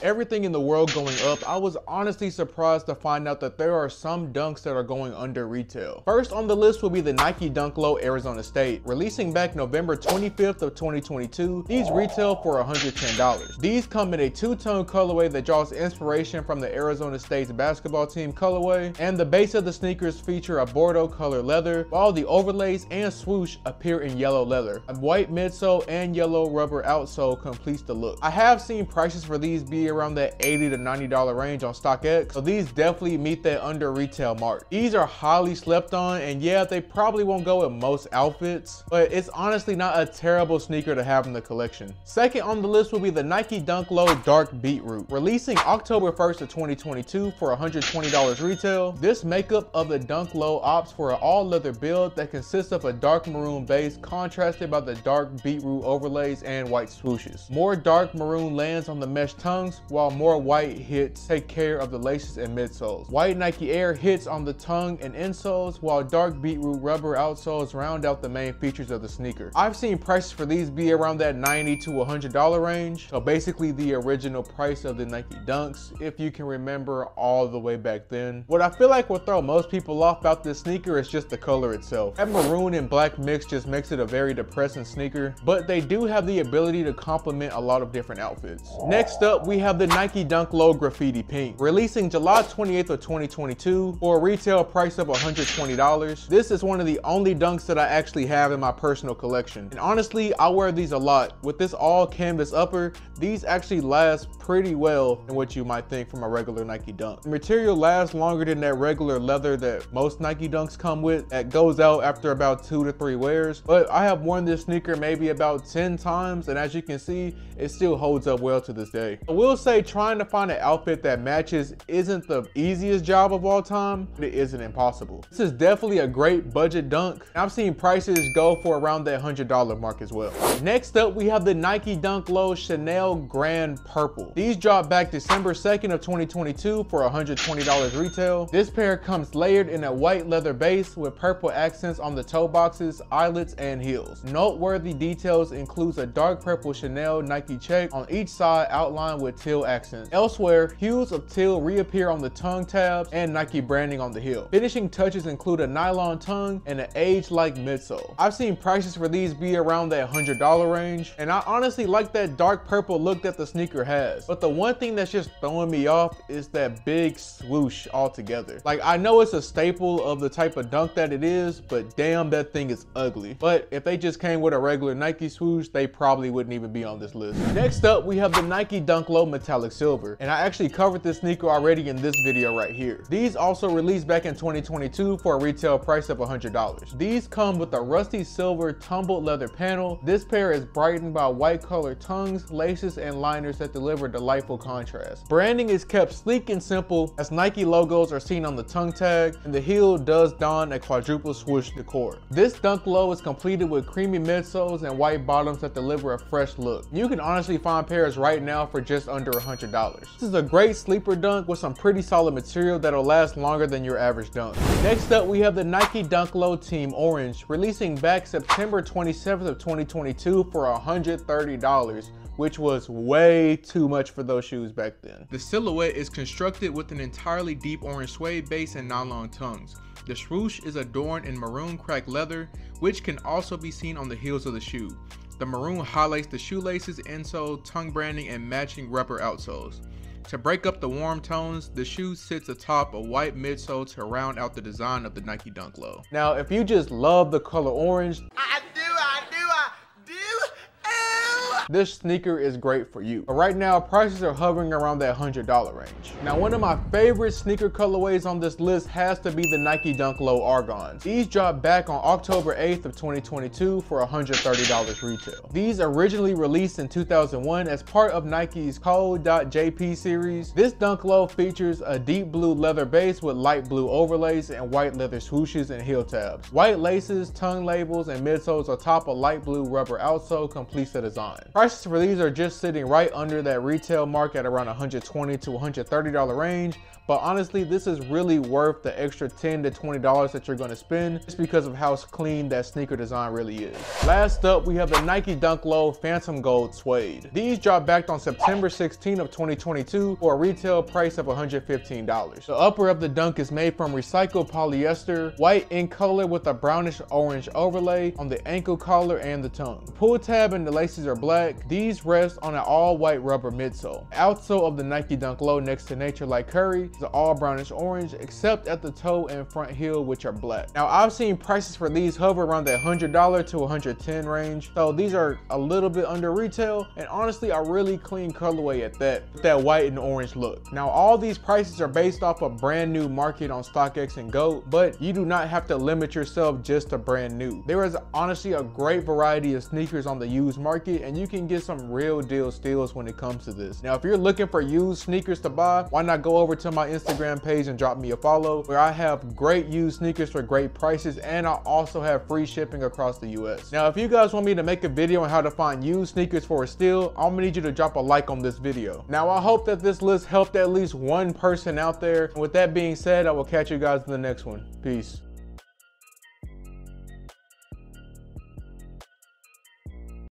With everything in the world going up, I was honestly surprised to find out that there are some dunks that are going under retail. First on the list will be the Nike Dunk Low Arizona State. Releasing back November 25th of 2022, these retail for $110. These come in a two-tone colorway that draws inspiration from the Arizona State's basketball team colorway, and the base of the sneakers feature a Bordeaux color leather, while the overlays and swoosh appear in yellow leather. A white midsole and yellow rubber outsole completes the look. I have seen prices for these be around that $80 to $90 range on StockX, so these definitely meet that under retail mark. These are highly slept on, and yeah, they probably won't go with most outfits, but it's honestly not a terrible sneaker to have in the collection. Second on the list will be the Nike Dunk Low Dark Beetroot. Releasing October 1st of 2022 for $120 retail, this makeup of the Dunk Low opts for an all leather build that consists of a dark maroon base contrasted by the dark beetroot overlays and white swooshes. More dark maroon lands on the mesh tongues, while more white hits take care of the laces and midsoles. White Nike Air hits on the tongue and insoles, while dark beetroot rubber outsoles round out the main features of the sneaker. I've seen prices for these be around that $90 to $100 range, so basically the original price of the Nike Dunks, if you can remember all the way back then. What I feel like will throw most people off about this sneaker is just the color itself. That maroon and black mix just makes it a very depressing sneaker, but they do have the ability to complement a lot of different outfits. Next up, we have the Nike Dunk Low Graffiti Pink. Releasing July 28th of 2022 for a retail price of $120. This is one of the only dunks that I actually have in my personal collection. And honestly, I wear these a lot. With this all canvas upper, these actually last pretty well than what you might think from a regular Nike Dunk. The material lasts longer than that regular leather that most Nike Dunks come with. That goes out after about 2 to 3 wears. But I have worn this sneaker maybe about 10 times, and as you can see, it still holds up well to this day. I will say trying to find an outfit that matches isn't the easiest job of all time, but it isn't impossible. This is definitely a great budget dunk. I've seen prices go for around that $100 mark as well. Next up, we have the Nike Dunk Low Chanel Grand Purple. These dropped back December 2nd of 2022 for $120 retail. This pair comes layered in a white leather base with purple accents on the toe boxes, eyelets, and heels. Noteworthy details includes a dark purple Chanel Nike check on each side outlined with teal accents. Elsewhere, hues of teal reappear on the tongue tabs and Nike branding on the heel. Finishing touches include a nylon tongue and an age-like midsole. I've seen prices for these be around that $100 range, and I honestly like that dark purple look that the sneaker has. But the one thing that's just throwing me off is that big swoosh altogether. Like, I know it's a staple of the type of dunk that it is, but damn, that thing is ugly. But if they just came with a regular Nike swoosh, they probably wouldn't even be on this list. Next up, we have the Nike Dunk Low Metallic Silver, and I actually covered this sneaker already in this video right here. These also released back in 2022 for a retail price of $100. These come with a rusty silver tumbled leather panel. This pair is brightened by white colored tongues, laces, and liners that deliver delightful contrast. Branding is kept sleek and simple, as Nike logos are seen on the tongue tag, and the heel does don a quadruple swoosh decor. This Dunk Low is completed with creamy midsoles and white bottoms that deliver a fresh look. You can honestly find pairs right now for just under $100. This is a great sleeper dunk with some pretty solid material that'll last longer than your average dunk. Next up, we have the Nike Dunk Low Team Orange, releasing back September 27th of 2022 for $130. Which was way too much for those shoes back then. The silhouette is constructed with an entirely deep orange suede base and nylon tongues. The swoosh is adorned in maroon cracked leather, which can also be seen on the heels of the shoe. The maroon highlights the shoelaces, insole, tongue branding, and matching rubber outsoles. To break up the warm tones, the shoe sits atop a white midsole to round out the design of the Nike Dunk Low. Now, if you just love the color orange, this sneaker is great for you. But right now, prices are hovering around that $100 range. Now, one of my favorite sneaker colorways on this list has to be the Nike Dunk Low Argon. These dropped back on October 8th of 2022 for $130 retail. These originally released in 2001 as part of Nike's Code.jp series. This Dunk Low features a deep blue leather base with light blue overlays and white leather swooshes and heel tabs. White laces, tongue labels, and midsoles atop a light blue rubber outsole completes the design. Prices for these are just sitting right under that retail mark at around $120 to $130 range. But honestly, this is really worth the extra $10 to $20 that you're gonna spend just because of how clean that sneaker design really is. Last up, we have the Nike Dunk Low Phantom Gold Suede. These dropped back on September 16 of 2022 for a retail price of $115. The upper of the Dunk is made from recycled polyester, white in color with a brownish orange overlay on the ankle collar and the tongue. The pull tab and the laces are black. These rest on an all white rubber midsole. The outsole of the Nike Dunk Low next to Nature Like Curry is all brownish orange except at the toe and front heel, which are black. Now I've seen prices for these hover around that $100 to $110 range, so these are a little bit under retail, and honestly a really clean colorway at that, with that white and orange look. Now all these prices are based off a brand new market on StockX and GOAT, but you do not have to limit yourself just to brand new. There is honestly a great variety of sneakers on the used market, and you can get some real deal steals when it comes to this. Now if you're looking for used sneakers to buy, why not go over to my Instagram page and drop me a follow, where I have great used sneakers for great prices, and I also have free shipping across the US. Now if you guys want me to make a video on how to find used sneakers for a steal, I'm gonna need you to drop a like on this video. Now I hope that this list helped at least one person out there, and with that being said, I will catch you guys in the next one. Peace.